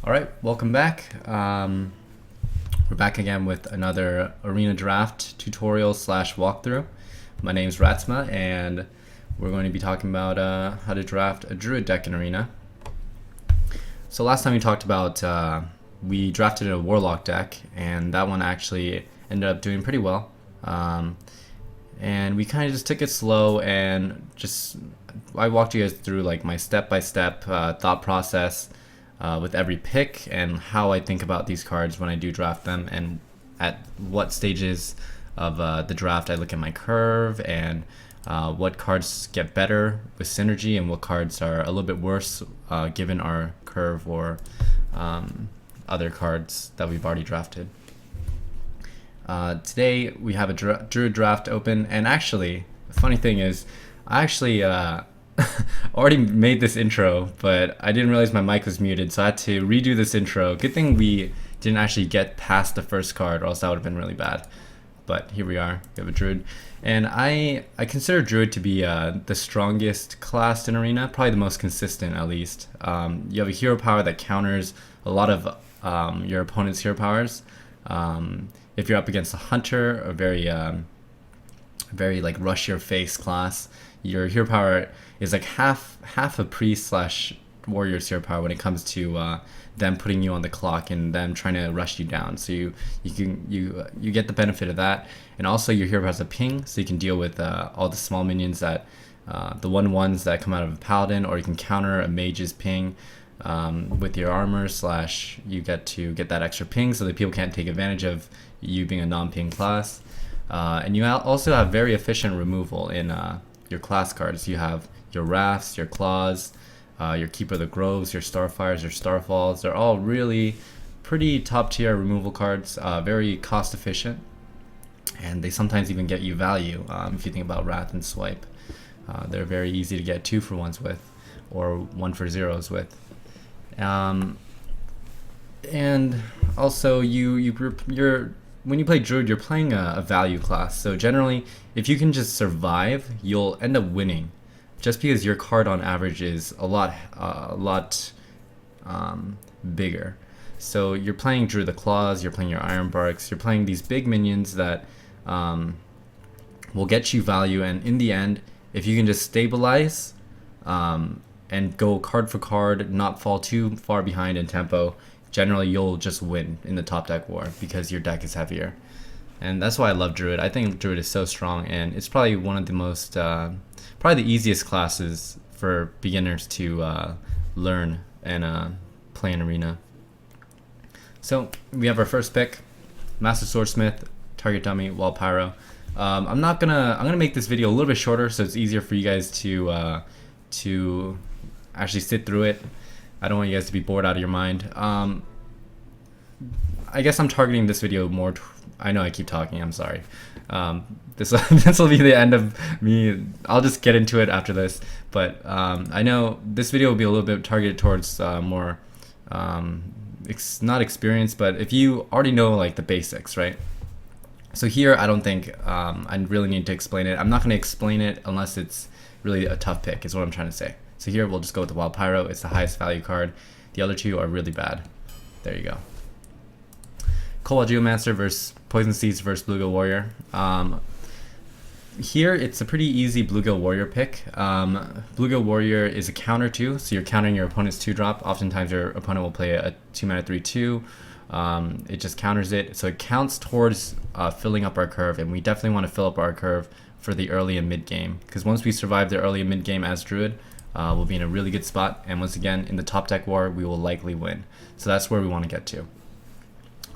Alright, welcome back. We're back again with another arena draft tutorial slash walkthrough. My name's Ratsmah, and we're going to be talking about how to draft a Druid deck in arena. So last time we talked about, we drafted a Warlock deck, and that one actually ended up doing pretty well. And we kind of just took it slow and I walked you guys through like my step-by-step thought process with every pick and how I think about these cards when I do draft them, and at what stages of the draft I look at my curve, and what cards get better with synergy and what cards are a little bit worse given our curve or other cards that we've already drafted. Today we have a Druid draft open, and actually the funny thing is I actually already made this intro, but I didn't realize my mic was muted, so I had to redo this intro. Good thing we didn't actually get past the first card, or else that would have been really bad. But here we are. We have a Druid, and I consider Druid to be the strongest class in arena, probably the most consistent at least. You have a hero power that counters a lot of your opponent's hero powers. If you're up against a hunter, a very like rush your face class, your hero power is like half a priest slash warrior's hero power when it comes to them putting you on the clock and them trying to rush you down. So you get the benefit of that, and also your hero has a ping, so you can deal with all the small minions that the 1/1s that come out of a paladin, or you can counter a mage's ping with your armor slash you get to get that extra ping so that people can't take advantage of you being a non-ping class. And you also have very efficient removal in your class cards. You have your Rafts, your Claws, your Keeper of the Groves, your Starfires, your Starfalls. They're all really pretty top tier removal cards, very cost efficient, and they sometimes even get you value if you think about Wrath and Swipe. They're very easy to get 2-for-1s with, or 1-for-0s with. And also you're when you play Druid, you're playing a value class. So generally, if you can just survive, you'll end up winning, just because your card on average is a lot bigger. So you're playing Druid the Claws, you're playing your Iron Barks, you're playing these big minions that will get you value. And in the end, if you can just stabilize and go card for card, not fall too far behind in tempo, generally you'll just win in the top deck war because your deck is heavier. And that's why I love Druid. I think Druid is so strong, and it's probably one of the most probably the easiest classes for beginners to learn and play in arena. So we have our first pick, Master Swordsmith, target dummy, wall pyro. I'm gonna make this video a little bit shorter so it's easier for you guys to actually sit through it. I don't want you guys to be bored out of your mind. I guess I'm targeting this video more. I know I keep talking. I'm sorry. This will be the end of me. I'll just get into it after this. But I know this video will be a little bit targeted towards more not experience, but if you already know like the basics, right? So here, I don't think I really need to explain it. I'm not going to explain it unless it's really a tough pick, is what I'm trying to say. So here we'll just go with the Wild Pyro. It's the highest value card. The other two are really bad. There you go. Cobalt Geomancer versus Poison Seeds versus Bluegill Warrior. Here it's a pretty easy Bluegill Warrior pick. Bluegill Warrior is a counter too, so you're countering your opponent's 2-drop. Oftentimes your opponent will play a 2-mana 3/2. It just counters it, so it counts towards filling up our curve, and we definitely want to fill up our curve for the early and mid game, because once we survive the early and mid game as Druid, we'll be in a really good spot, and once again in the top deck war we will likely win. So that's where we want to get to.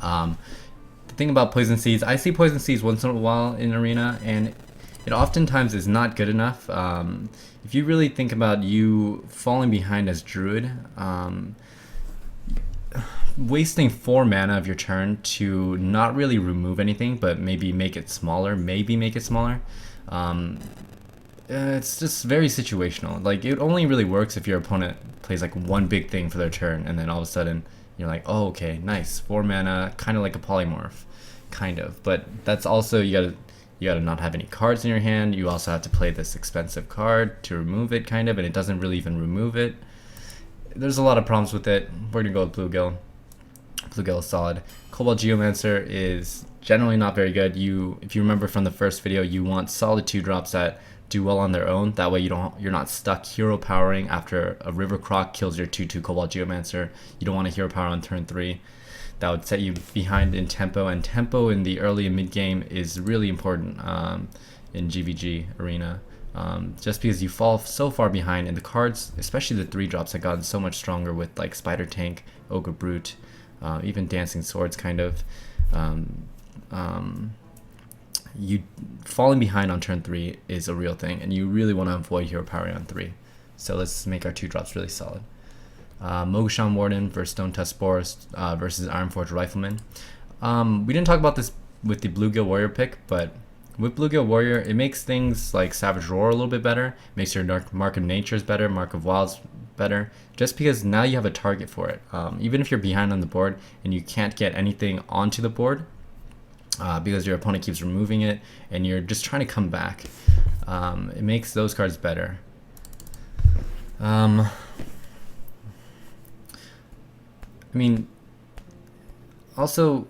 The thing about Poison Seeds, I see Poison Seeds once in a while in arena, and it oftentimes is not good enough. If you really think about you falling behind as Druid, wasting 4 mana of your turn to not really remove anything but maybe make it smaller, it's just very situational. Like, it only really works if your opponent plays like one big thing for their turn, and then all of a sudden you're like, oh, okay, nice, 4 mana, kind of like a polymorph, kind of. But that's also, you gotta not have any cards in your hand. You also have to play this expensive card to remove it, kind of, and it doesn't really even remove it. there's a lot of problems with it. We're gonna go with bluegill. Bluegill is solid. Cobalt Geomancer is generally not very good. If you remember from the first video, you want solid 2-drops that do well on their own. That way you're not stuck hero powering after a River Croc kills your 2/2 Cobalt Geomancer. You don't want to hero power on turn 3. That would set you behind in tempo, and tempo in the early and mid game is really important in GvG arena. Just because you fall so far behind, and the cards, especially the 3-drops, have gotten so much stronger with like Spider Tank, Ogre Brute, even Dancing Swords kind of. You falling behind on turn 3 is a real thing, and you really want to avoid hero powering on 3. So let's make our 2-drops really solid. Mogashan Warden versus Stone Tusk Spores versus Ironforge Rifleman. We didn't talk about this with the Bluegill Warrior pick, but with Bluegill Warrior, it makes things like Savage Roar a little bit better. It makes your Mark of Natures better, Mark of Wilds better, just because now you have a target for it. Even if you're behind on the board and you can't get anything onto the board because your opponent keeps removing it and you're just trying to come back, it makes those cards better. I mean, also,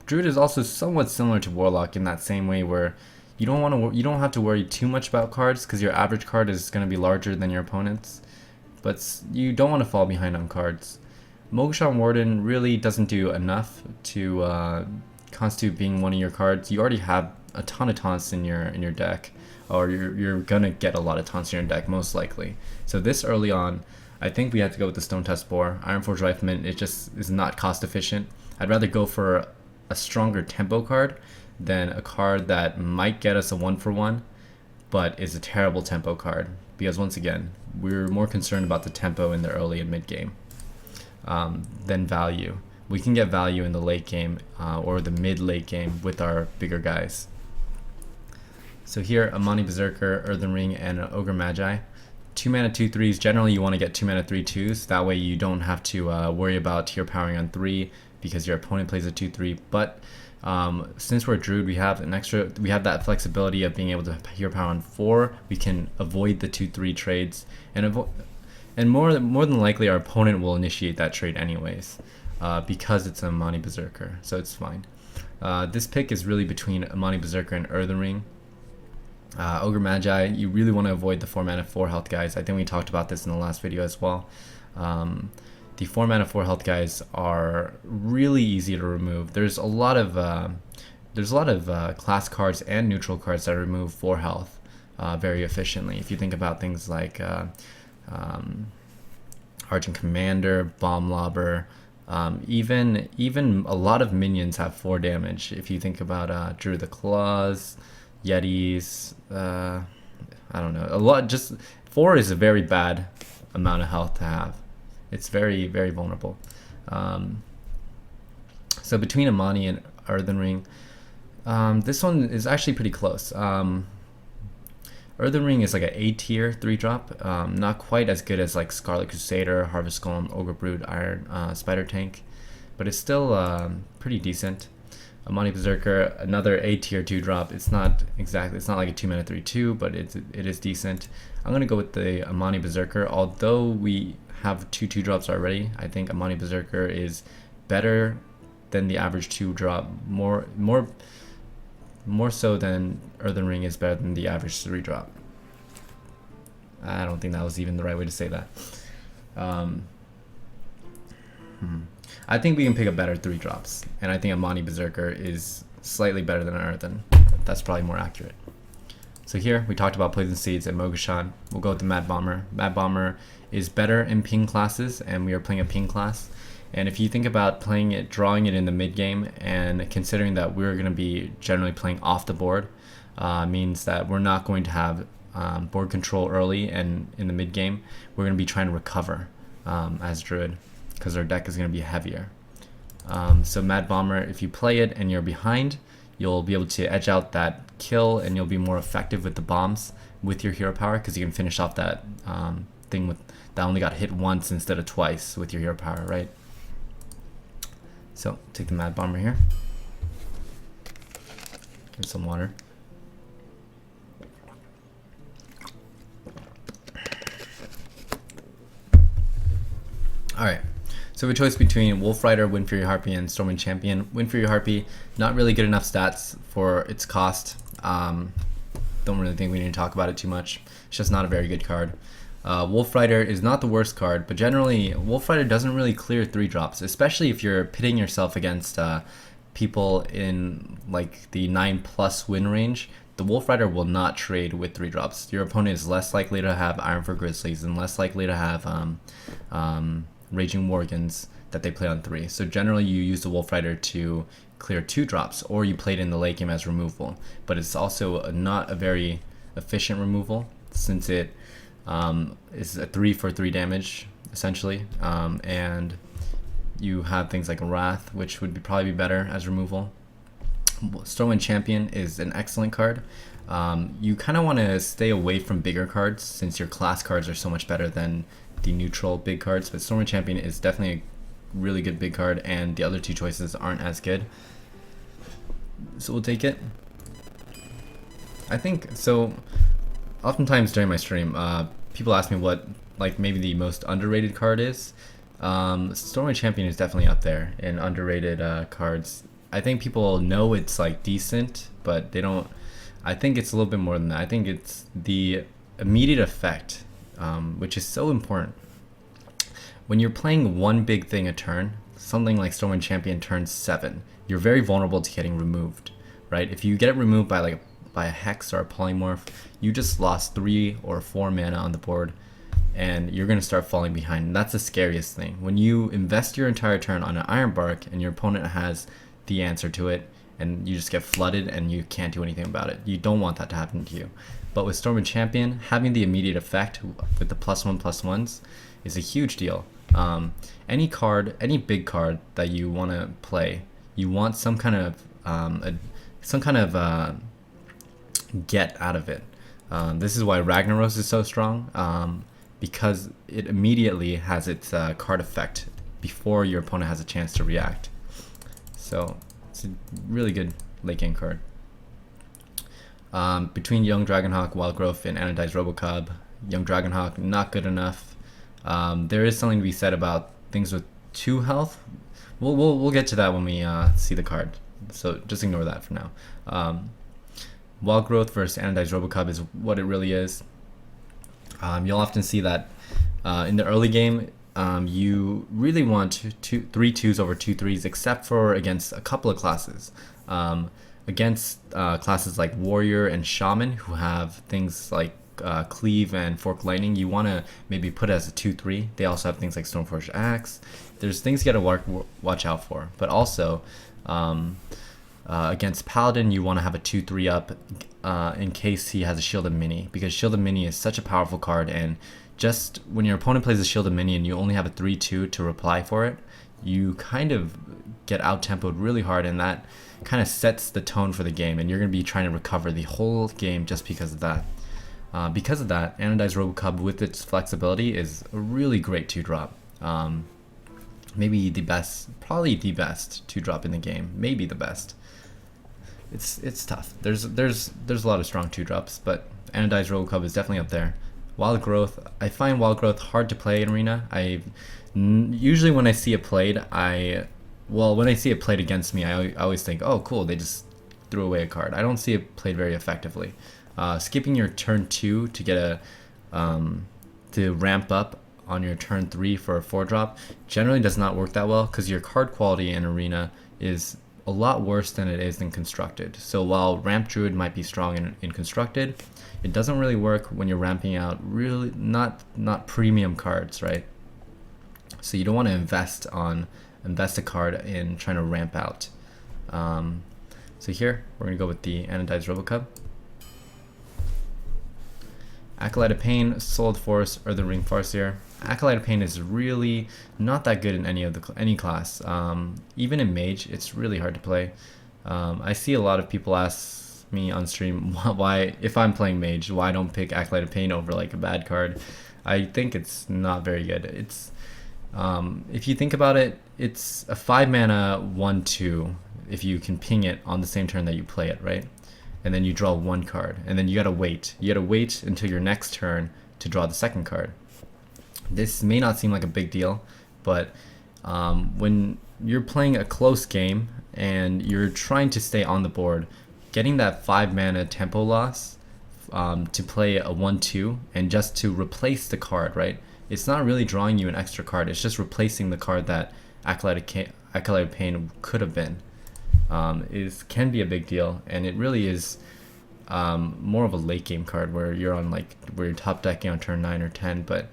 Druid is also somewhat similar to Warlock in that same way, where you don't have to worry too much about cards because your average card is going to be larger than your opponent's, but you don't want to fall behind on cards. Mogashan Warden really doesn't do enough to constitute being one of your cards. You already have a ton of taunts in your deck, or you're gonna get a lot of taunts in your deck most likely. So this early on, I think we have to go with the Stone Tusk Spore. Ironforge Rifleman, it just is not cost efficient. I'd rather go for a stronger tempo card than a card that might get us a 1-for-1, but is a terrible tempo card. Because once again, we're more concerned about the tempo in the early and mid game than value. We can get value in the late game or the mid-late game with our bigger guys. So here, Amani Berserker, Earthen Ring, and Ogre Magi. 2-mana 2/3s. Generally, you want to get 2-mana 3/2s. That way, you don't have to worry about hero powering on 3 because your opponent plays a 2/3. But since we're Druid, we have that flexibility of being able to hero power on 4. We can avoid the 2/3 trades, and more than likely, our opponent will initiate that trade anyways because it's an Amani Berserker, so it's fine. This pick is really between Amani Berserker and Earthen Ring. Ogre Magi, you really want to avoid the 4-mana 4-health guys. I think we talked about this in the last video as well. The 4-mana 4-health guys are really easy to remove. There's a lot of class cards and neutral cards that remove 4 health very efficiently. If you think about things like Argent Commander, Bomb Lobber, even a lot of minions have 4 damage. If you think about Druid the Claws, Yetis, I don't know, a lot. Just 4 is a very bad amount of health to have. It's very, very vulnerable. So between Amani and Earthen Ring, this one is actually pretty close. Earthen Ring is like an A-tier 3-drop, not quite as good as like Scarlet Crusader, Harvest Golem, Ogre Brood, Iron Spider Tank, but it's still pretty decent. Amani Berserker, another A-tier 2-drop. It's not like a 2-mana 3/2, but it is decent. I'm gonna go with the Amani Berserker. Although we have 2 2-drops already, I think Amani Berserker is better than the average 2-drop. More so than Earthen Ring is better than the average 3-drop. I don't think that was even the right way to say that. I think we can pick up better 3-drops, and I think Amani Berserker is slightly better than Earthen. That's probably more accurate. So here, we talked about Poison Seeds and Mogashan. We'll go with the Mad Bomber. Mad Bomber is better in ping classes, and we are playing a ping class. And if you think about drawing it in the mid game, and considering that we're going to be generally playing off the board, means that we're not going to have board control early, and in the mid game, we're going to be trying to recover as Druid, because our deck is going to be heavier. So Mad Bomber, if you play it and you're behind, you'll be able to edge out that kill, and you'll be more effective with the bombs with your hero power, because you can finish off that thing that only got hit once instead of twice with your hero power, right? So take the Mad Bomber here. Get some water. Alright, so we have a choice between Wolf Rider, Wind Fury Harpy, and Stormwind Champion. Wind Fury Harpy, not really good enough stats for its cost. Don't really think we need to talk about it too much. It's just not a very good card. Wolf Rider is not the worst card, but generally Wolf Rider doesn't really clear 3-drops, especially if you're pitting yourself against people in like the 9+ win range. The Wolf Rider will not trade with 3-drops. Your opponent is less likely to have Ironfur Grizzlies and less likely to have Raging Worgens that they play on 3. So generally you use the Wolf Rider to clear 2-drops, or you play it in the late game as removal. But it's also not a very efficient removal, since it is a 3 for 3 damage essentially, and you have things like Wrath, which would probably be better as removal. Stormwind Champion is an excellent card. You kind of want to stay away from bigger cards, since your class cards are so much better than the neutral big cards, but Stormwind Champion is definitely a really good big card, and the other two choices aren't as good. So we'll take it. I think, so oftentimes during my stream, people ask me what like maybe the most underrated card is. Stormwind Champion is definitely up there in underrated cards. I think people know it's like decent, but they don't. I think it's a little bit more than that. I think it's the immediate effect, which is so important. When you're playing one big thing a turn, something like Stormwind Champion turn 7, you're very vulnerable to getting removed, right? If you get it removed by a Hex or a Polymorph, you just lost 3 or 4 mana on the board, and you're going to start falling behind. And that's the scariest thing. When you invest your entire turn on an Ironbark and your opponent has the answer to it, and you just get flooded and you can't do anything about it. You don't want that to happen to you. But with Stormwind Champion, having the immediate effect with the +1/+1s is a huge deal. Any card, any big card that you want to play, you want some kind of get out of it. This is why Ragnaros is so strong, because it immediately has its card effect before your opponent has a chance to react. So it's a really good late game card. Between Young Dragonhawk, Wild Growth, and Anodized Robocop, Young Dragonhawk not good enough. There is something to be said about things with 2 health. We'll get to that when we see the card. So just ignore that for now. Wild Growth versus Anodized Robocop is what it really is. You'll often see that in the early game, you really want 3 2s over 2 3s, except for against a couple of classes. Against classes like Warrior and Shaman, who have things like Cleave and Fork Lightning, you want to maybe put it as a 2/3. They also have things like Stoneforge Axe. There's things you gotta watch out for. But also, against Paladin, you want to have a 2/3 up in case he has a Shielded Mini, because Shielded Mini is such a powerful card, and just when your opponent plays a Shielded Mini and you only have a 3/2 to reply for it, you kind of get out-tempoed really hard, and that kind of sets the tone for the game, and you're going to be trying to recover the whole game just because of that. Because of that, Anodized Robocop with its flexibility is a really great 2-drop. Maybe the best, probably the best 2-drop in the game. Maybe the best. It's tough. There's a lot of strong 2-drops, but Anodized Robocop is definitely up there. Wild Growth, I find Wild Growth hard to play in Arena. Usually when I see it played, when I see it played against me, I always think, oh cool, they just threw away a card. I don't see it played very effectively. Skipping your turn 2 to get to ramp up on your turn 3 for a 4-drop generally does not work that well, because your card quality in Arena is a lot worse than it is in Constructed. So while Ramp Druid might be strong in Constructed, it doesn't really work when you're ramping out really not premium cards, right? So you don't want to invest a card in trying to ramp out. So here we're gonna go with the Anodized Robocop. Acolyte of Pain, Soul of the Forest, or the Ring Farseer. Acolyte of Pain is really not that good in any class. Even in Mage, it's really hard to play. I see a lot of people ask me on stream why, if I'm playing Mage, why I don't pick Acolyte of Pain over like a bad card. I think it's not very good. It's if you think about it, it's a 5-mana 1/2 if you can ping it on the same turn that you play it, right? And then you draw 1 card, and then you gotta wait. You gotta wait until your next turn to draw the second card. This may not seem like a big deal, but when you're playing a close game and you're trying to stay on the board, getting that 5 mana tempo loss to play a 1/2 and just to replace the card, right? It's not really drawing you an extra card. It's just replacing the card that Acolyte of Pain could have been. Can be a big deal, and it really is more of a late game card where you're top decking on turn 9 or 10. But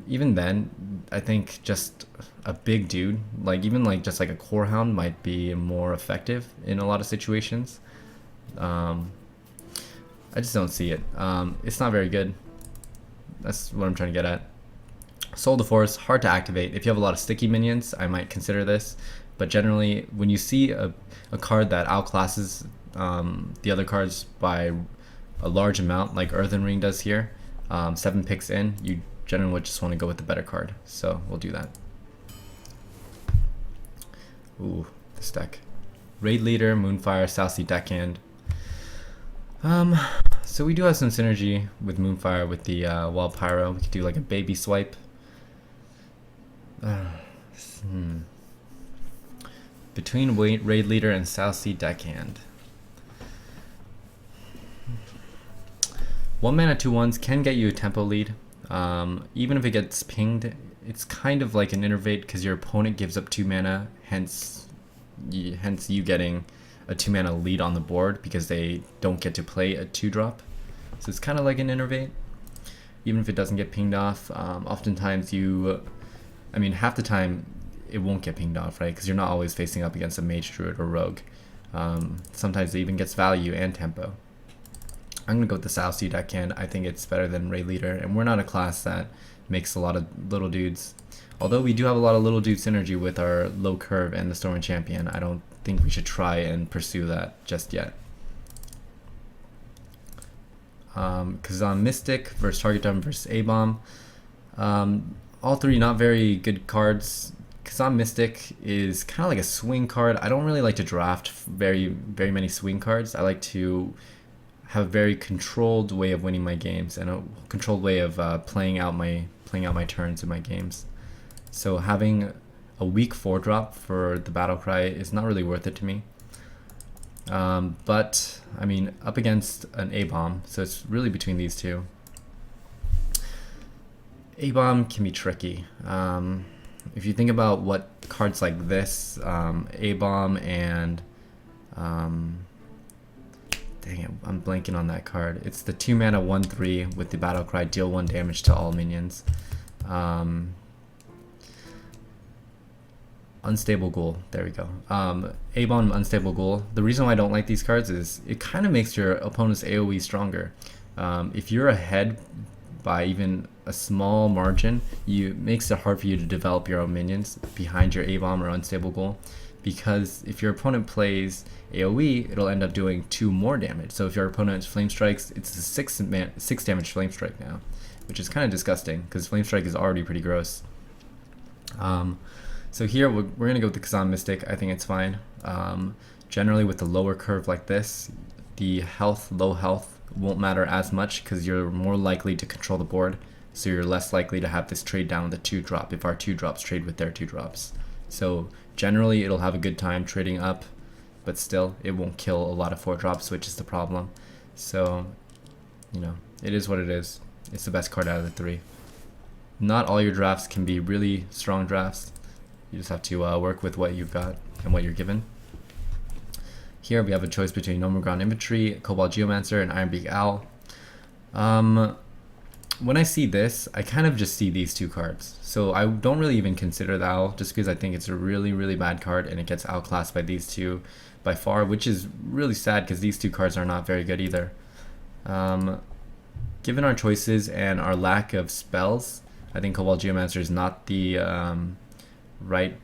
even then, I think just a big dude, just like a Core Hound, might be more effective in a lot of situations. I just don't see it. It's not very good. That's what I'm trying to get at. Soul to Force, hard to activate. If you have a lot of sticky minions, I might consider this. But generally, when you see a card that outclasses the other cards by a large amount, like Earthen Ring does here, 7 picks in, you generally would just want to go with the better card. So we'll do that. Ooh, this deck. Raid Leader, Moonfire, Southsea Deckhand. So we do have some synergy with Moonfire with the Wild Pyro. We could do like a baby swipe. Between Raid Leader and Southsea Deckhand. 1 mana 2/1s can get you a tempo lead. Even if it gets pinged, it's kind of like an innervate because your opponent gives up 2 mana, hence you getting a 2 mana lead on the board because they don't get to play a 2-drop. So it's kind of like an innervate, even if it doesn't get pinged off. Oftentimes half the time it won't get pinged off, right? Because you're not always facing up against a Mage, Druid, or Rogue. Sometimes it even gets value and tempo. I'm gonna go with the Southsea Deckhand. I think it's better than Raid Leader, and we're not a class that makes a lot of little dudes. Although we do have a lot of little dude synergy with our low curve and the Stormwind Champion, I don't think we should try and pursue that just yet. Kazan Mystic versus Target Dumb versus A-Bomb. All three not very good cards. Kazan Mystic is kind of like a swing card. I don't really like to draft very many swing cards. I like to have a very controlled way of winning my games and a controlled way of playing out my turns in my games. So having a weak 4-drop for the battle cry is not really worth it to me. But I mean, up against an A-Bomb, so it's really between these two. A-Bomb can be tricky. If you think about what cards like this, A-Bomb and dang it, I'm blanking on that card. It's the 2 mana 1/3 with the battle cry, deal 1 damage to all minions. Unstable Ghoul, there we go. A-Bomb, Unstable Ghoul. The reason why I don't like these cards is it kind of makes your opponent's AoE stronger. If you're ahead by even a small margin, it makes it hard for you to develop your own minions behind your A-Bomb or Unstable Ghoul, because if your opponent plays AoE, it'll end up doing 2 more damage. So if your opponent Flame Strikes, it's a 6 damage Flame Strike now, which is kind of disgusting because Flame Strike is already pretty gross. So here we're going to go with the Kazan Mystic. I think it's fine. Generally with the lower curve like this, the low health won't matter as much because you're more likely to control the board. So you're less likely to have this trade down the 2-drop if our 2-drops trade with their 2-drops. So generally it'll have a good time trading up, but still it won't kill a lot of 4-drops, which is the problem. So, it is what it is. It's the best card out of the 3. Not all your drafts can be really strong drafts. You just have to work with what you've got and what you're given. Here we have a choice between Gnomereground Infantry, Cobalt Geomancer, and Ironbeak Owl. When I see this, I kind of just see these 2 cards. So I don't really even consider the Owl, just because I think it's a really bad card and it gets outclassed by these 2 by far, which is really sad because these 2 cards are not very good either. Given our choices and our lack of spells, I think Cobalt Geomancer is not the right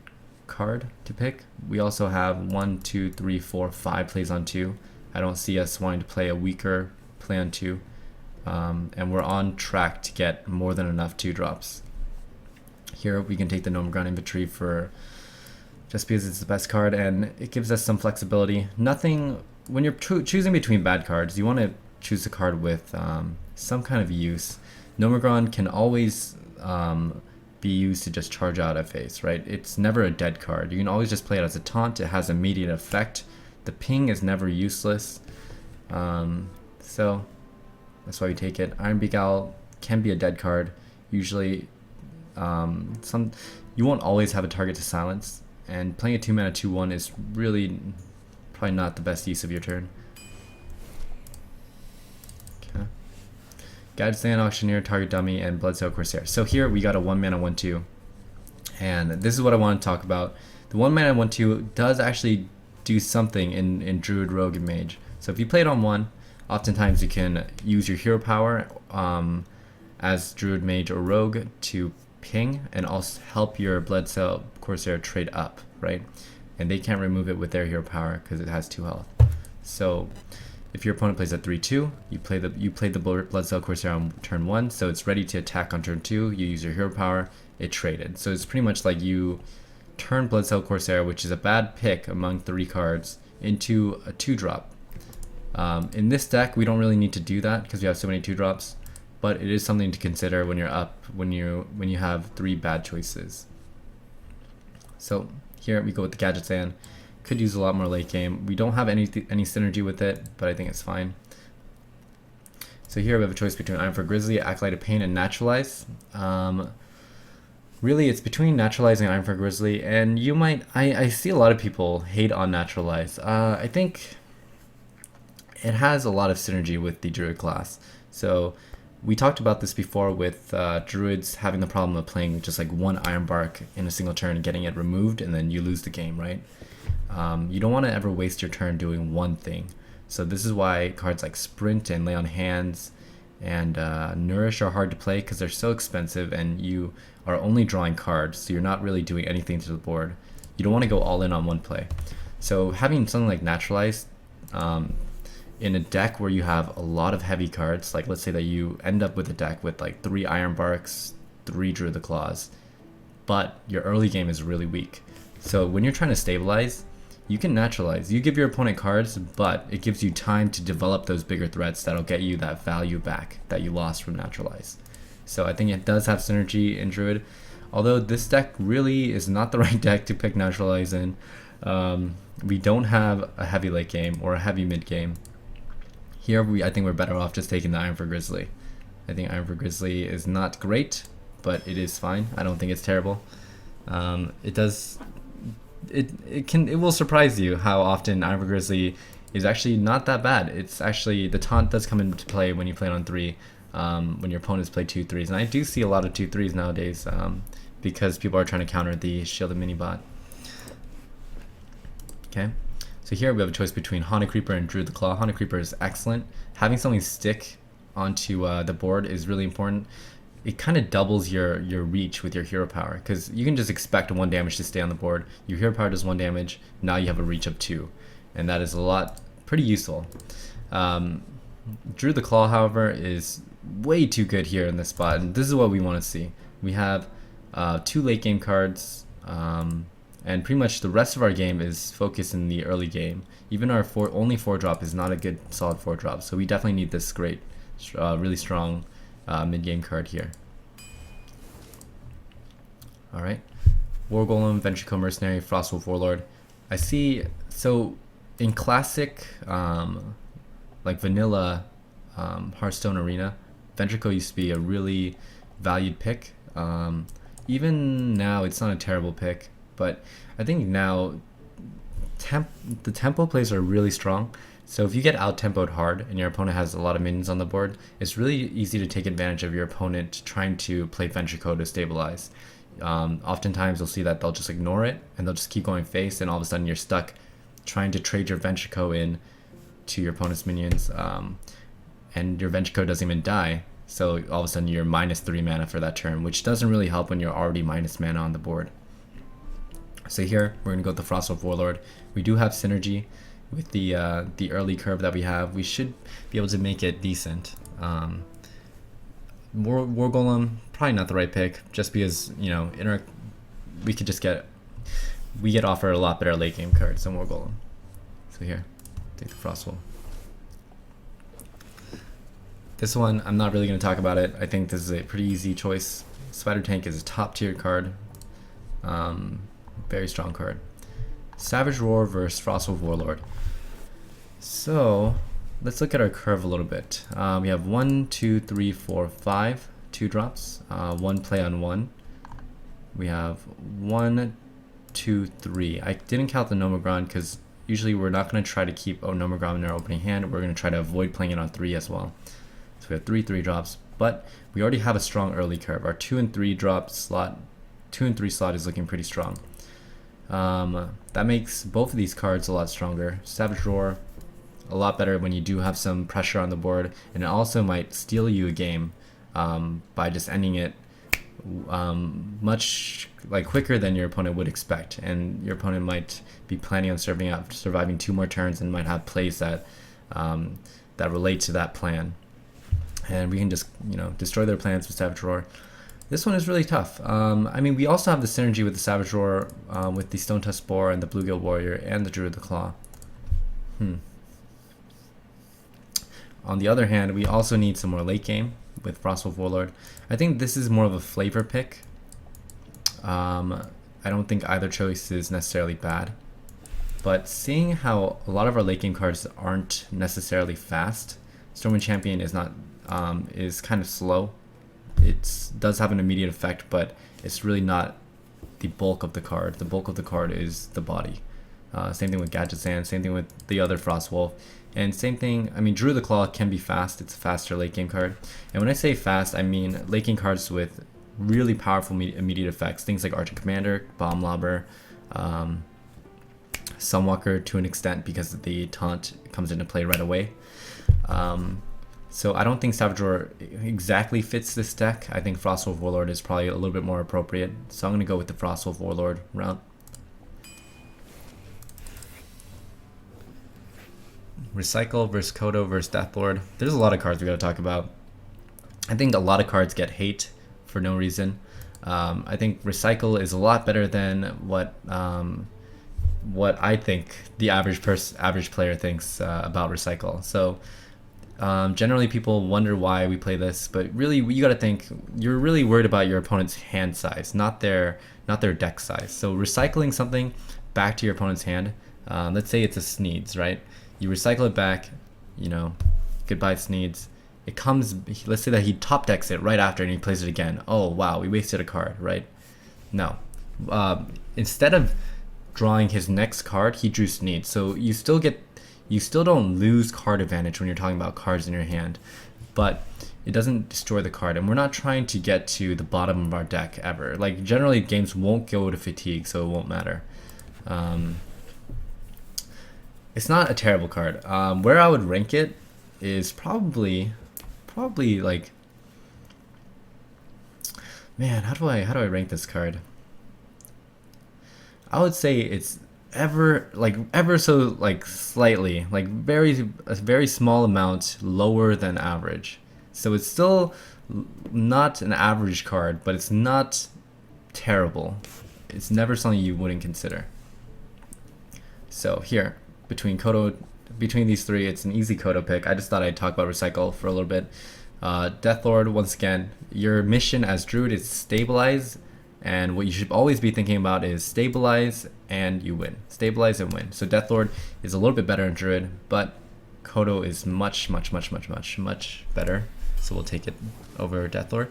card to pick. We also have 1, 2, 3, 4, 5 plays on 2. I don't see us wanting to play a weaker play on 2. And we're on track to get more than enough 2-drops. Here we can take the Gnomereground Infantry just because it's the best card and it gives us some flexibility. When you're choosing between bad cards, you want to choose a card with some kind of use. Gnomereground can always be used to just charge out a face, right? It's never a dead card. You can always just play it as a taunt. It has immediate effect. The ping is never useless. So that's why we take it. Iron Beak Owl can be a dead card. Usually, you won't always have a target to silence, and playing a 2-mana 2/1 is really probably not the best use of your turn. Okay. Guided Sand Auctioneer, Target Dummy, and Bloodsail Corsair. So here we got a 1-mana 1/2, and this is what I want to talk about. The 1-mana 1/2 does actually do something in Druid, Rogue, and Mage. So if you play it on 1, oftentimes you can use your hero power as Druid, Mage, or Rogue to ping and also help your Bloodsail Corsair trade up, right? And they can't remove it with their hero power because it has 2 health. So if your opponent plays at 3/2, you play the Bloodsail Corsair on turn 1, so it's ready to attack on turn 2. You use your hero power, it traded. So it's pretty much like you turn Bloodsail Corsair, which is a bad pick among 3 cards, into a 2-drop. In this deck, we don't really need to do that because we have so many 2-drops, but it is something to consider when you're up, when you have 3 bad choices. So here we go with the Gadget Sand. Could use a lot more late game. We don't have any synergy with it, but I think it's fine. So here we have a choice between Ironfur Grizzly, Acolyte of Pain, and Naturalize. Really, it's between Naturalize and Ironfur Grizzly, and you might, I see a lot of people hate on Naturalize. I think it has a lot of synergy with the Druid class. So we talked about this before with Druids having the problem of playing just like 1 Iron Bark in a single turn and getting it removed, and then you lose the game, right? You don't want to ever waste your turn doing one thing. So this is why cards like Sprint and Lay on Hands and Nourish are hard to play because they're so expensive and you are only drawing cards, so you're not really doing anything to the board. You don't want to go all in on one play. So having something like Naturalize in a deck where you have a lot of heavy cards, like let's say that you end up with a deck with like 3 Iron Barks, 3 Druid the Claws, but your early game is really weak. So when you're trying to stabilize, you can Naturalize. You give your opponent cards, but it gives you time to develop those bigger threats that'll get you that value back that you lost from Naturalize. So I think it does have synergy in Druid, although this deck really is not the right deck to pick Naturalize in. We don't have a heavy late game or a heavy mid game. Here I think we're better off just taking the Ironfur Grizzly. I think Ironfur Grizzly is not great, but it is fine. I don't think it's terrible. It will surprise you how often Ironfur Grizzly is actually not that bad. It's actually, the taunt does come into play when you play it on 3, when your opponents play 2/3s, and I do see a lot of 2/3s nowadays because people are trying to counter the shielded mini bot. Okay, so here we have a choice between Haunted Creeper and Druid the Claw. Haunted Creeper is excellent. Having something stick onto the board is really important. It kind of doubles your reach with your hero power, because you can just expect 1 damage to stay on the board. Your hero power does 1 damage, now you have a reach of 2, and that is pretty useful. Druid the Claw, however, is way too good here in this spot, and this is what we want to see. We have 2 late game cards, and pretty much the rest of our game is focused in the early game. Even our only 4-drop is not a good solid 4-drop, so we definitely need this great, really strong mid-game card here. Alright, War Golem, Ventrico Mercenary, Frostwolf Warlord. I see, so in classic, like vanilla Hearthstone Arena, Ventrico used to be a really valued pick. Even now, it's not a terrible pick, but I think now the tempo plays are really strong. So if you get out-tempoed hard and your opponent has a lot of minions on the board, it's really easy to take advantage of your opponent trying to play Ventrico to stabilize. Oftentimes you'll see that they'll just ignore it and they'll just keep going face, and all of a sudden you're stuck trying to trade your Ventrico in to your opponent's minions, and your Ventrico doesn't even die. So all of a sudden you're -3 mana for that turn, which doesn't really help when you're already minus mana on the board. So here we're gonna go with the Frostwolf Warlord. We do have synergy with the early curve that we have. We should be able to make it decent. War Golem, probably not the right pick, just because, you know, we get offered a lot better late game cards than War Golem. So here, take the Frostwolf. This one, I'm not really going to talk about it. I think this is a pretty easy choice. Spider Tank is a top tier card. Very strong card. Savage Roar versus Frostwolf Warlord. So let's look at our curve a little bit. We have 1, 2, 3, 4, 5 2-drops. 1 play on 1. We have 1, 2, 3. I didn't count the Nomogron because usually we're not going to try to keep Nomogron in our opening hand. We're going to try to avoid playing it on 3 as well. So we have 3 3-drops, but we already have a strong early curve. Our 2 and 3 drop slot, 2 and 3 slot is looking pretty strong. That makes both of these cards a lot stronger. Savage Roar, a lot better when you do have some pressure on the board, and it also might steal you a game by just ending it much quicker than your opponent would expect, and your opponent might be planning on surviving 2 more turns and might have plays that that relate to that plan, and we can just destroy their plans with Savage Roar. This one is really tough. I mean, we also have the synergy with the Savage Roar with the Stone Tusk Spore and the Bluegill Warrior and the Druid the Claw. On the other hand, we also need some more late game with Frostwolf Warlord. I think this is more of a flavor pick. I don't think either choice is necessarily bad, but seeing how a lot of our late game cards aren't necessarily fast, Stormwind Champion is not is kind of slow. It does have an immediate effect, but it's really not the bulk of the card. The bulk of the card is the body. Same thing with Gadget Sand, same thing with the other Frostwolf. And same thing, I mean, Druid the Claw can be fast. It's a faster late game card. And when I say fast, I mean late game cards with really powerful immediate effects. Things like Archer Commander, Bomb Lobber, Sunwalker to an extent because the taunt comes into play right away. So I don't think Savage Roar exactly fits this deck. I think Frostwolf Warlord is probably a little bit more appropriate. So I'm going to go with the Frostwolf Warlord route. Recycle versus Kodo versus Deathlord. There's a lot of cards we got to talk about. I think a lot of cards get hate for no reason. I think Recycle is a lot better than what I think the average player thinks about Recycle. So generally people wonder why we play this, but really you got to think you're really worried about your opponent's hand size, not their deck size. So recycling something back to your opponent's hand, let's say it's a Sneeds, right? You recycle it back, goodbye Sneeds. It comes, let's say that he top decks it right after and he plays it again. Oh wow, we wasted a card, right? No. Instead of drawing his next card, he drew Sneeds. So you still don't lose card advantage when you're talking about cards in your hand, but it doesn't destroy the card. And we're not trying to get to the bottom of our deck ever. Like generally games won't go to fatigue, so it won't matter. It's not a terrible card. Where I would rank it is probably like, man, how do I rank this card? I would say it's ever so slightly, a very small amount lower than average. So it's still not an average card, but it's not terrible. It's never something you wouldn't consider. So here, between these three, it's an easy Kodo pick. I just thought I'd talk about Recycle for a little bit. Deathlord, once again, your mission as Druid is stabilize, and what you should always be thinking about is stabilize and you win. Stabilize and win. So Deathlord is a little bit better in Druid, but Kodo is much better. So we'll take it over Deathlord.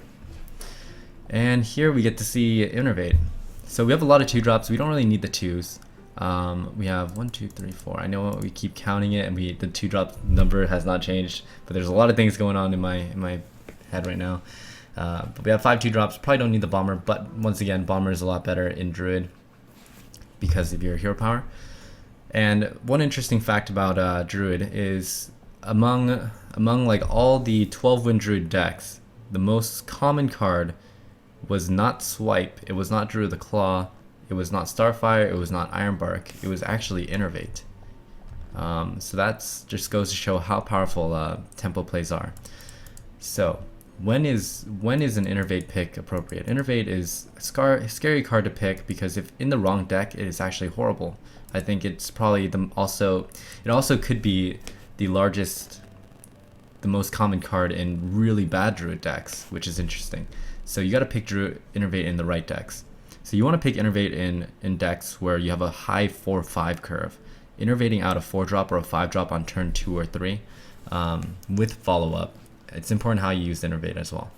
And here we get to see Innervate. So we have a lot of 2-drops. We don't really need the 2s. We have 1, 2, 3, 4. I know we keep counting it, and the 2-drop number has not changed, but there's a lot of things going on in my head right now. But we have 5 2-drops. Probably don't need the Bomber, but once again, Bomber is a lot better in Druid because of your hero power. And one interesting fact about Druid is among all the 12-win Druid decks, the most common card was not Swipe. It was not Druid the Claw. It was not Starfire, it was not Ironbark, it was actually Innervate. So that just goes to show how powerful tempo plays are. So when is an Innervate pick appropriate? Innervate is a scary card to pick because if in the wrong deck, it is actually horrible. I think it's probably it also could be the most common card in really bad Druid decks, which is interesting. So you got to pick Druid Innervate in the right decks. So you want to pick Innervate in decks where you have a high 4/5 curve. Innervating out a 4-drop or a 5-drop on turn 2 or 3 with follow-up. It's important how you use Innervate as well.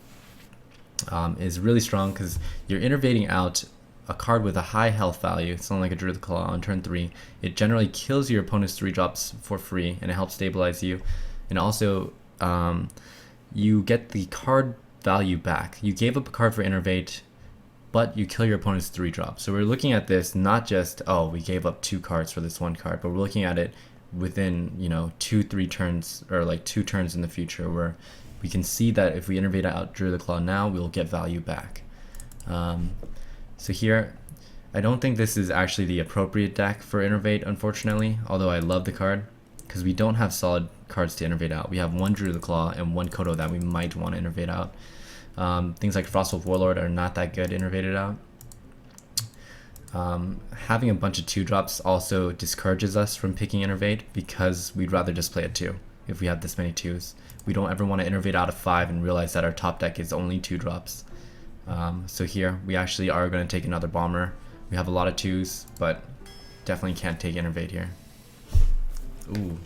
Is really strong because you're innervating out a card with a high health value, something like a Druid Claw on turn 3. It generally kills your opponent's 3-drops for free, and it helps stabilize you. And also, you get the card value back. You gave up a card for Innervate, but you kill your opponent's 3-drops. So we're looking at this not just, oh, we gave up 2 cards for this 1 card, but we're looking at it within, 2-3 turns, or like 2 turns in the future, where we can see that if we innervate out Druid Claw now, we'll get value back. So here, I don't think this is actually the appropriate deck for Innervate, unfortunately, although I love the card, because we don't have solid cards to innervate out. We have 1 Druid Claw and 1 Kodo that we might want to innervate out. Things like Frostwolf Warlord are not that good innervated out. Having a bunch of 2-drops also discourages us from picking Innervate, because we'd rather just play a 2 if we have this many 2s. We don't ever want to innervate out a 5 and realize that our top deck is only 2-drops. So here, we actually are going to take another Bomber. We have a lot of 2s, but definitely can't take Innervate here. Ooh.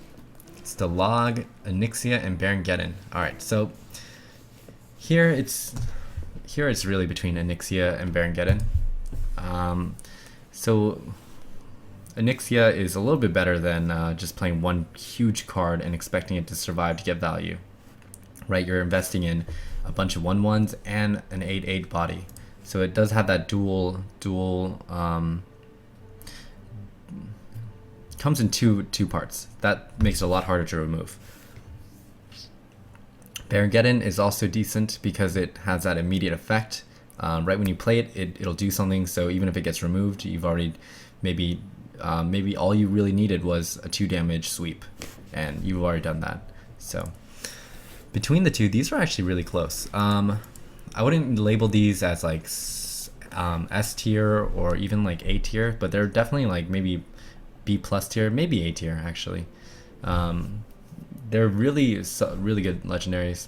Stalag, Onyxia, and Baron-Geddon. Alright, so here it's really between Onyxia and Baron-Geddon. So Onyxia is a little bit better than just playing 1 huge card and expecting it to survive to get value. Right, you're investing in a bunch of 1/1s and an 8/8 body. So it does have that dual comes in two parts. That makes it a lot harder to remove. Baron-Geddon is also decent because it has that immediate effect. Right when you play it, it'll do something, so even if it gets removed, you've already maybe all you really needed was a 2 damage sweep, and you've already done that. So between the two, these are actually really close. I wouldn't label these as like S tier or even like A tier, but they're definitely like maybe B plus tier, maybe A tier actually. They're really good legendaries.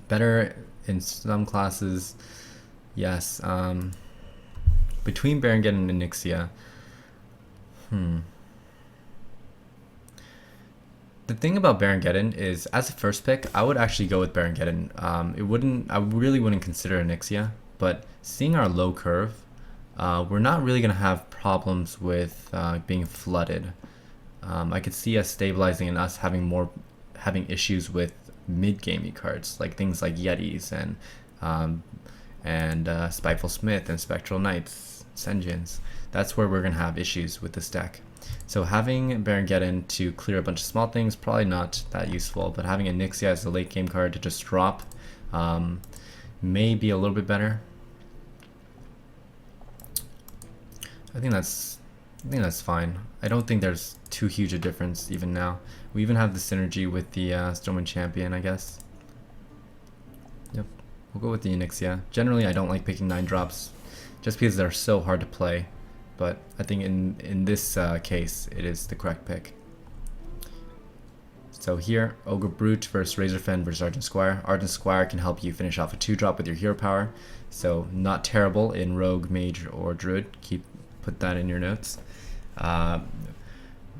Better in some classes, yes. Between Baron-Geddon and Onyxia, the thing about Baron-Geddon is, as a first pick, I would actually go with Baron-Geddon. I really wouldn't consider Onyxia, but seeing our low curve, we're not really gonna have problems with being flooded. I could see us stabilizing and us having issues with mid-gamey cards, like things like Yetis and Spiteful Smith and Spectral Knights, Senjins. That's where we're gonna have issues with this deck. So having Baron-Geddon to clear a bunch of small things, probably not that useful, but having Onyxia as a late game card to just drop may be a little bit better. I think that's fine. I don't think there's too huge a difference even now. We even have the synergy with the Stormwind Champion, I guess. Yep, we'll go with the Onyxia. Generally, I don't like picking 9-drops just because they're so hard to play, but I think in this case, it is the correct pick. So here, Ogre Brute versus Razorfen versus Ardent Squire. Ardent Squire can help you finish off a 2-drop with your hero power, so not terrible in Rogue, Mage, or Druid. Put that in your notes.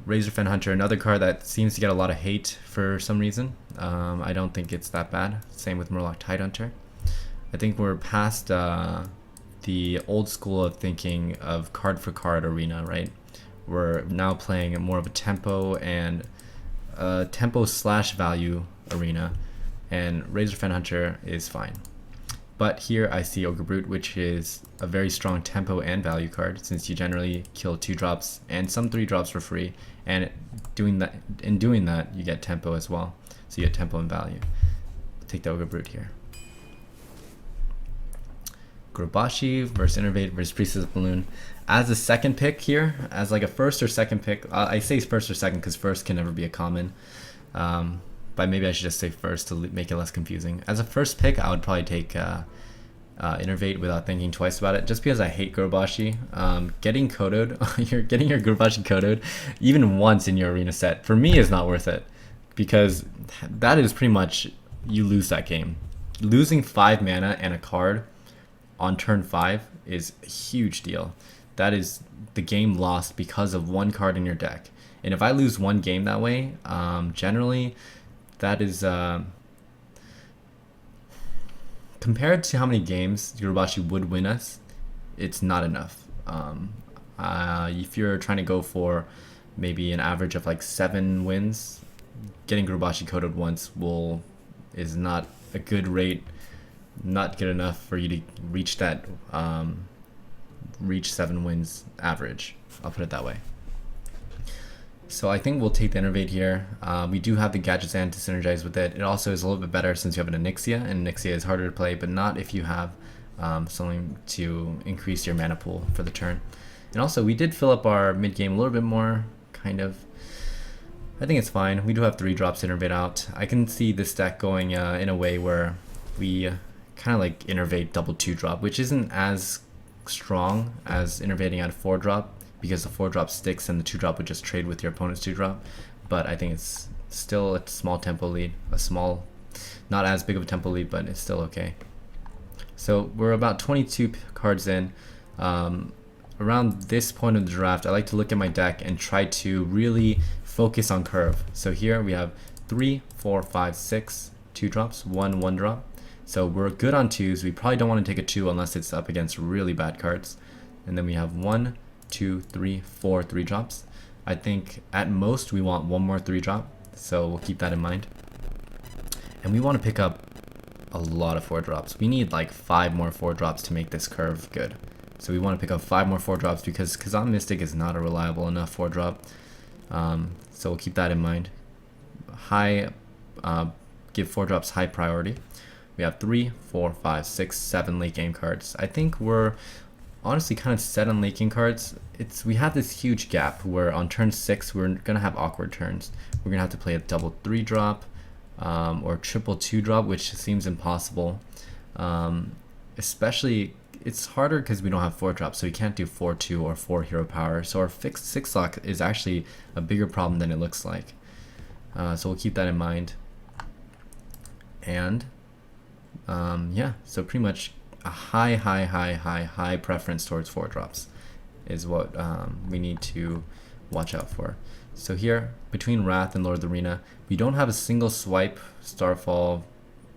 Razorfen Hunter, another card that seems to get a lot of hate for some reason. I don't think it's that bad. Same with Murloc Tidehunter. I think we're past the old school of thinking of card for card arena, right? We're now playing more of a tempo and tempo/value arena, and Razorfen Hunter is fine. But here I see Ogre Brute, which is a very strong tempo and value card, since you generally kill 2-drops and some 3-drops for free, and doing that you get tempo as well. So you get tempo and value. Take the Ogre Brute here. Grobashi versus Innervate versus Priestess of Balloon. As a second pick here, as like a first or second pick, I say first or second because first can never be a common. But maybe I should just say first to make it less confusing. As a first pick, I would probably take Innervate without thinking twice about it, just because I hate Grobashi. Getting Kodoed, you're getting your Grobashi Kodoed even once in your arena set, for me is not worth it, because that is pretty much, you lose that game. losing 5 mana and a card on turn 5 is a huge deal. That is the game lost because of one card in your deck. And if I lose one game that way, generally that is compared to how many games Gurubashi would win us, it's not enough. If you're trying to go for maybe an average of like 7 wins, getting Gurubashi coded once is not a good rate, not good enough for you to reach that reach 7 wins average. I'll put it that way. So I think we'll take the Innervate here. We do have the Gadgetzan to synergize with it. It also is a little bit better since you have an Onyxia, and Onyxia is harder to play, but not if you have something to increase your mana pool for the turn. And also, we did fill up our mid game a little bit more, kind of. I think it's fine. We do have 3 drops to Innervate out. I can see this deck going in a way where we kind of like Innervate double 2-drop, which isn't as strong as Innervating out a 4-drop, because the 4-drop sticks and the 2-drop would just trade with your opponent's 2-drop. But I think it's still a small tempo lead, not as big of a tempo lead, but it's still okay. So we're about 22 cards in. Around this point of the draft, I like to look at my deck and try to really focus on curve. So here we have 3, 4, 5, 6 2-drops, 1 1-drop. So we're good on 2s. We probably don't want to take a 2 unless it's up against really bad cards. And then we have 1, 2, 3, 4 3-drops. I think at most we want 1 more 3-drop, so we'll keep that in mind. And we want to pick up a lot of 4-drops. We need like 5 more 4-drops to make this curve good. So we want to pick up 5 more 4-drops because Kazan Mystic is not a reliable enough 4-drop. So we'll keep that in mind. Give 4-drops high priority. We have 3, 4, 5, 6, 7 late game cards. I think we're honestly kind of set on late game cards. We have this huge gap where on turn 6 we're gonna have awkward turns. We're gonna have to play a double 3-drop or triple 2-drop, which seems impossible. Especially it's harder because we don't have 4-drops, so we can't do 4-2 or 4 hero power. So our fixed 6-lock is actually a bigger problem than it looks like. So we'll keep that in mind. And yeah, so pretty much a high preference towards 4-drops is what we need to watch out for. So here, between Wrath and Lord of the Arena, we don't have a single swipe, Starfall,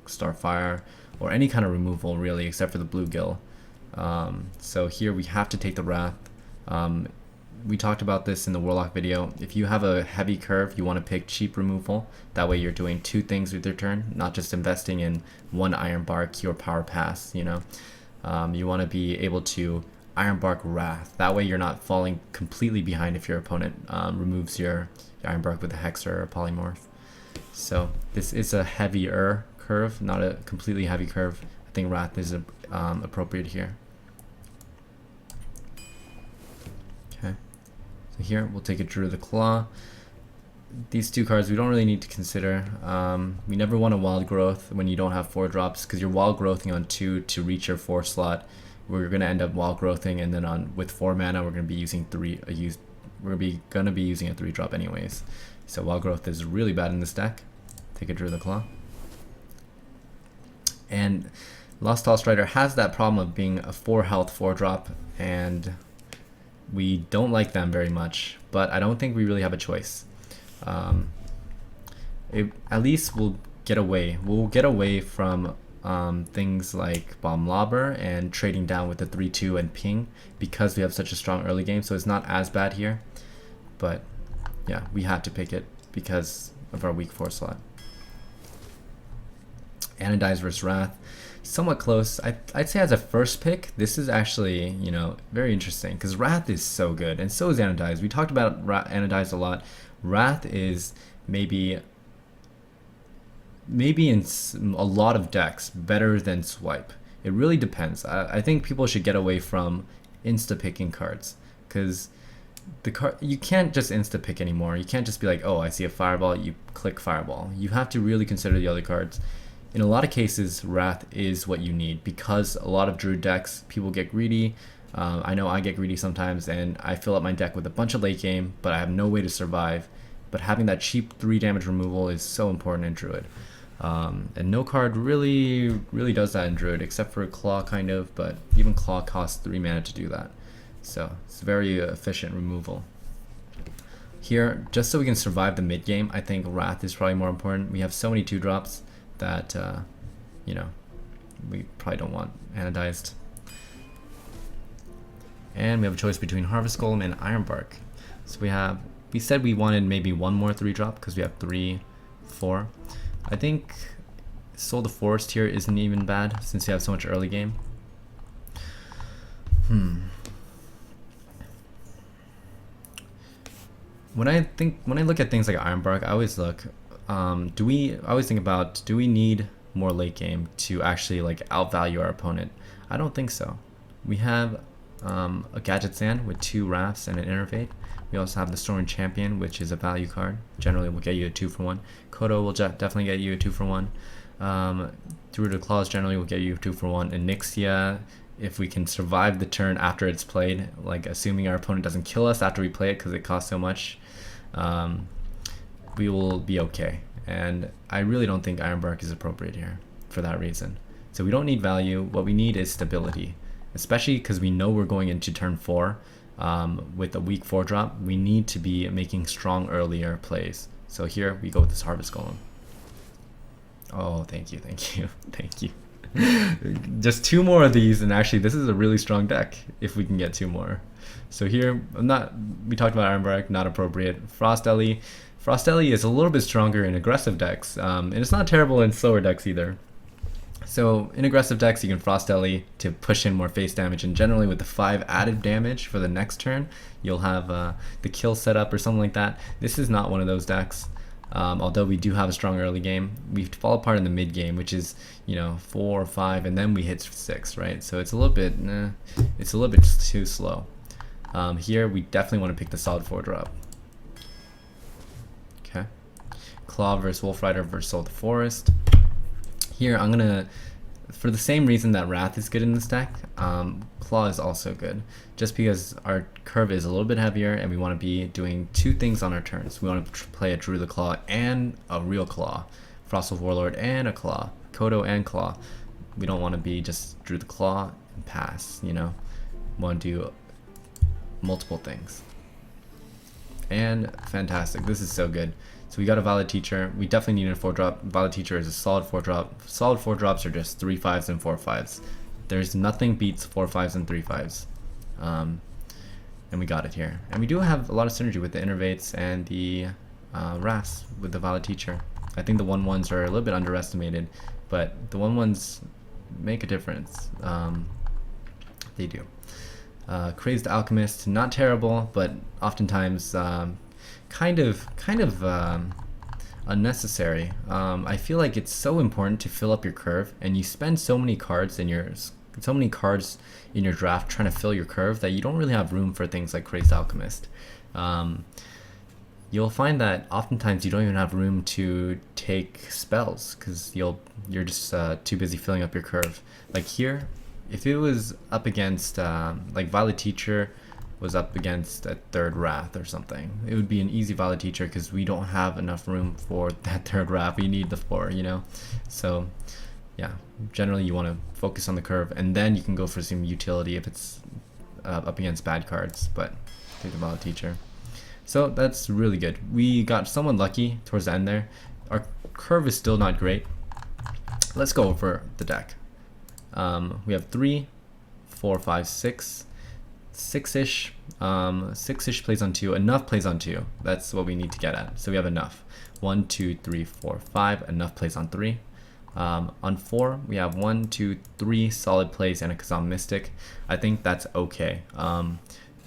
Starfire, or any kind of removal really, except for the Bluegill. So here we have to take the Wrath. We talked about this in the Warlock video. If you have a heavy curve, you want to pick cheap removal. That way you're doing 2 things with your turn, not just investing in 1 Iron Bark, your power pass, you know. You want to be able to Iron Bark Wrath. That way you're not falling completely behind if your opponent removes your Iron Bark with a Hexer or a Polymorph. So this is a heavier curve, not a completely heavy curve. I think Wrath is appropriate here. Okay, so here we'll take a Druid of the Claw. These 2 cards we don't really need to consider. We never want a Wild Growth when you don't have 4-drops, because you're Wild Growthing on 2 to reach your 4 slot. We're gonna end up Wild Growthing, and then with 4 mana we're gonna be using gonna be using a 3-drop anyways. So Wild Growth is really bad in this deck. Take a Druid of the Claw. And Lost Tall Strider has that problem of being a 4 health 4-drop, and we don't like them very much, but I don't think we really have a choice. At least we'll get away from things like Bomb Lobber and trading down with the 3-2 and ping, because we have such a strong early game, so it's not as bad here. But yeah, we had to pick it because of our weak 4 slot. Anodize versus Wrath, somewhat close. I'd say as a first pick, this is actually, you know, very interesting, because Wrath is so good, and so is Anodize. We talked about Anodize a lot. Wrath is maybe in a lot of decks better than Swipe. It really depends. I think people should get away from insta picking cards, because you can't just insta pick anymore. You can't just be like, oh, I see a Fireball, you click Fireball. You have to really consider the other cards. In a lot of cases, Wrath is what you need, because a lot of Druid decks, people get greedy. I know I get greedy sometimes, and I fill up my deck with a bunch of late game, but I have no way to survive. But having that cheap 3 damage removal is so important in Druid. And no card really does that in Druid, except for Claw kind of, but even Claw costs 3 mana to do that. So it's very efficient removal. Here, just so we can survive the mid game, I think Wrath is probably more important. We have so many 2-drops that, you know, we probably don't want anodized. And we have a choice between Harvest Golem and Ironbark. So we said we wanted maybe one more 3-drop because we have 3, 4. I think Soul the Forest here isn't even bad since you have so much early game. When I look at things like Ironbark, I always look, I always think about, do we need more late game to actually like outvalue our opponent? I don't think so. We have a Gadget Sand with 2 Wraths and an Innervate. We also have the Storm Champion, which is a value card. Generally will get you a 2-for-1. Kodo will definitely get you a 2-for-1. Druid of Claws generally will get you a 2-for-1. And Nixia, if we can survive the turn after it's played, like assuming our opponent doesn't kill us after we play it because it costs so much, we will be okay. And I really don't think Ironbark is appropriate here for that reason. So we don't need value. What we need is stability, especially because we know we're going into turn 4 with a weak 4-drop. We need to be making strong earlier plays. So here we go with this Harvest Golem. Oh, thank you, thank you, thank you. Just 2 more of these, and actually this is a really strong deck if we can get 2 more. So here, we talked about Ironbark, not appropriate. Frostelly is a little bit stronger in aggressive decks, and it's not terrible in slower decks either. So in aggressive decks, you can Frostelly to push in more face damage, and generally with the 5 added damage for the next turn, you'll have the kill set up or something like that. This is not one of those decks. Although we do have a strong early game, we fall apart in the mid game, which is, you know, 4 or 5, and then we hit 6, right? So it's a little bit, it's a little bit too slow. Here we definitely want to pick the solid 4-drop. Okay, Claw versus Wolf Rider versus Soul the Forest. Here I'm gonna, for the same reason that Wrath is good in this deck, Claw is also good, just because our curve is a little bit heavier and we want to be doing 2 things on our turns. We want to play a Druid the Claw and a real Claw, Frostwolf Warlord and a Claw, Kodo and Claw. We don't want to be just Druid the Claw and pass, you know. We want to do multiple things. And fantastic, this is so good. So we got a Valid Teacher. We definitely need a 4-drop. Valid Teacher is a solid 4-drop. Solid 4-drops are just 3/5s and 4/5s. There's nothing beats 4/5s and 3/5s. And we got it here. And we do have a lot of synergy with the Innervates and the Wraths with the Valid Teacher. I think the 1/1s are a little bit underestimated, but the 1/1s make a difference. They do. Crazed Alchemist, not terrible, but oftentimes kind of unnecessary. I feel like it's so important to fill up your curve, and you spend so many cards in your draft trying to fill your curve that you don't really have room for things like Crazed Alchemist. You'll find that oftentimes you don't even have room to take spells because you're just too busy filling up your curve. Like here, if it was up against like Valid Teacher was up against a 3rd Wrath or something, it would be an easy Valid Teacher because we don't have enough room for that 3rd Wrath. We need the 4, you know. So yeah, generally you want to focus on the curve, and then you can go for some utility if it's up against bad cards, but take the Valid Teacher. So that's really good. We got someone lucky towards the end there. Our curve is still not great. Let's go over the deck. We have 3, 4, 5, 6, 6-ish. 6-ish plays on 2. Enough plays on 2. That's what we need to get at. So we have enough. 1, 2, 3, 4, 5. Enough plays on 3. On 4, we have 1, 2, 3 solid plays and a Kazam Mystic. I think that's okay.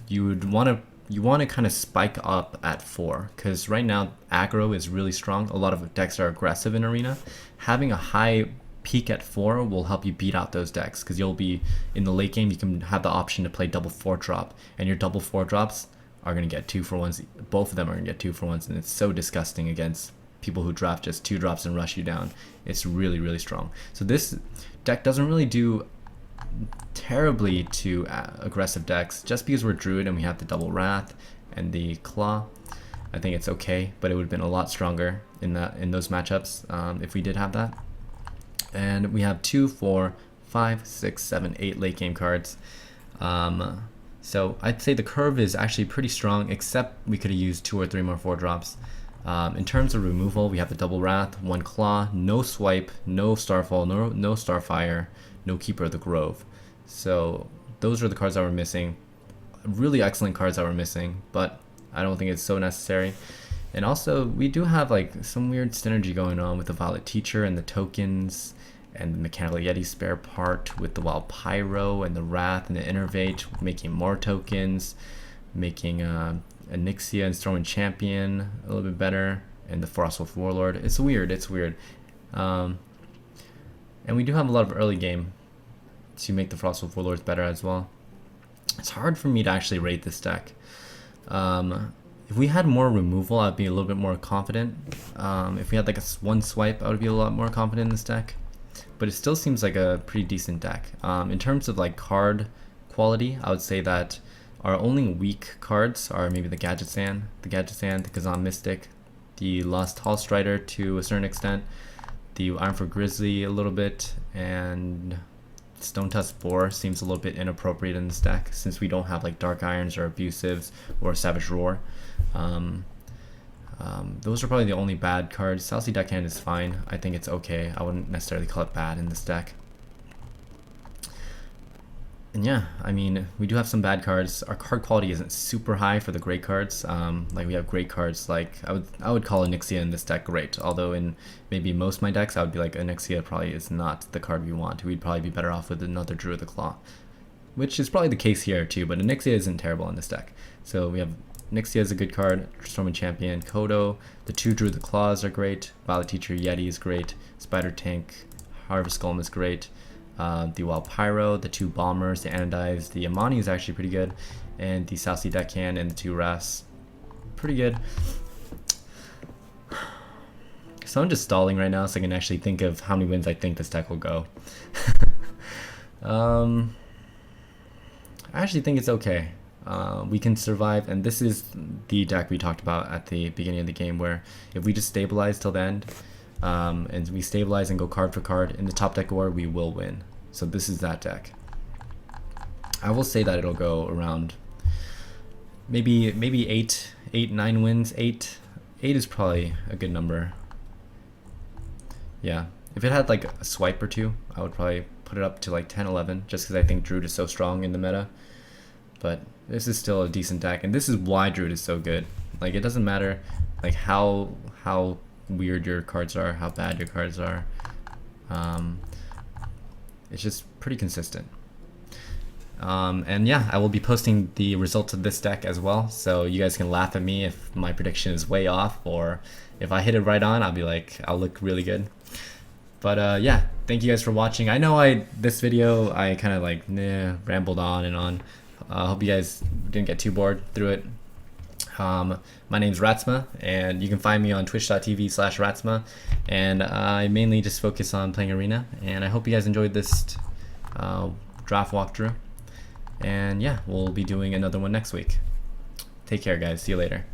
You want to kind of spike up at 4 because right now aggro is really strong. A lot of decks are aggressive in Arena. Having a high peak at 4 will help you beat out those decks because you'll be in the late game. You can have the option to play double 4-drop, and your double 4-drops are going to get 2-for-1s. Both of them are going to get 2-for-1s, and it's so disgusting against people who draft just 2-drops and rush you down. It's really, really strong. So this deck doesn't really do terribly to aggressive decks just because we're Druid and we have the double Wrath and the Claw. I think it's okay, but it would have been a lot stronger in those matchups if we did have that. And we have 2, 4, 5, 6, 7, 8 late game cards. So I'd say the curve is actually pretty strong, except we could have used 2 or 3 more 4-drops. In terms of removal, we have the Double Wrath, 1 Claw, no Swipe, no Starfall, no Starfire, no Keeper of the Grove. So those are the cards that we're missing. Really excellent cards that we're missing, but I don't think it's so necessary. And also, we do have like some weird synergy going on with the Violet Teacher and the tokens, and the Mechanical Yeti spare part with the Wild Pyro and the Wrath and the Innervate, making more tokens, making Onyxia and Stormwind Champion a little bit better, and the Frostwolf Warlord. It's weird, and we do have a lot of early game to make the Frostwolf Warlords better as well. It's hard for me to actually rate this deck. If we had more removal, I'd be a little bit more confident. If we had like one swipe, I would be a lot more confident in this deck. But it still seems like a pretty decent deck. In terms of like card quality, I would say that our only weak cards are maybe the Gadgetzan, the Kazan Mystic, the Lost Hall Strider to a certain extent, the Ironford Grizzly a little bit, and Stone Tusk Boar seems a little bit inappropriate in this deck since we don't have like Dark Irons or Abusives or Savage Roar. Those are probably the only bad cards. Southsea Deckhand is fine. I think it's okay. I wouldn't necessarily call it bad in this deck. And yeah, I mean, we do have some bad cards. Our card quality isn't super high for the great cards. Like we have great cards like I would call Onyxia in this deck great. Although in maybe most of my decks, I would be like Onyxia probably is not the card we want. We'd probably be better off with another Druid the Claw, which is probably the case here too. But Onyxia isn't terrible in this deck. So we have Onyxia is a good card, Stormwind Champion, Kodo, the 2 Druid the Claws are great, Violet Teacher Yeti is great, Spider Tank, Harvest Golem is great, the Wild Pyro, the 2 Bombers, the Anodize, the Amani is actually pretty good, and the Southsea Deckhand and the 2 Wraths, pretty good. So I'm just stalling right now so I can actually think of how many wins I think this deck will go. I actually think it's okay. We can survive, and this is the deck we talked about at the beginning of the game, where if we just stabilize till the end, and we stabilize and go card for card in the top deck war, we will win. So this is that deck. I will say that it'll go around maybe 9 wins. 8 is probably a good number. Yeah, if it had like a swipe or 2, I would probably put it up to like 10, 11, just because I think Druid is so strong in the meta. But this is still a decent deck, and this is why Druid is so good. Like, it doesn't matter like how weird your cards are, how bad your cards are. It's just pretty consistent. And yeah, I will be posting the results of this deck as well, so you guys can laugh at me if my prediction is way off, or if I hit it right on, I'll look really good. But yeah, thank you guys for watching. I know this video I kind of like rambled on and on. I hope you guys didn't get too bored through it. My name's Ratsmah, and you can find me on twitch.tv/Ratsmah, and I mainly just focus on playing Arena, and I hope you guys enjoyed this draft walkthrough, and yeah, we'll be doing another one next week. Take care, guys. See you later.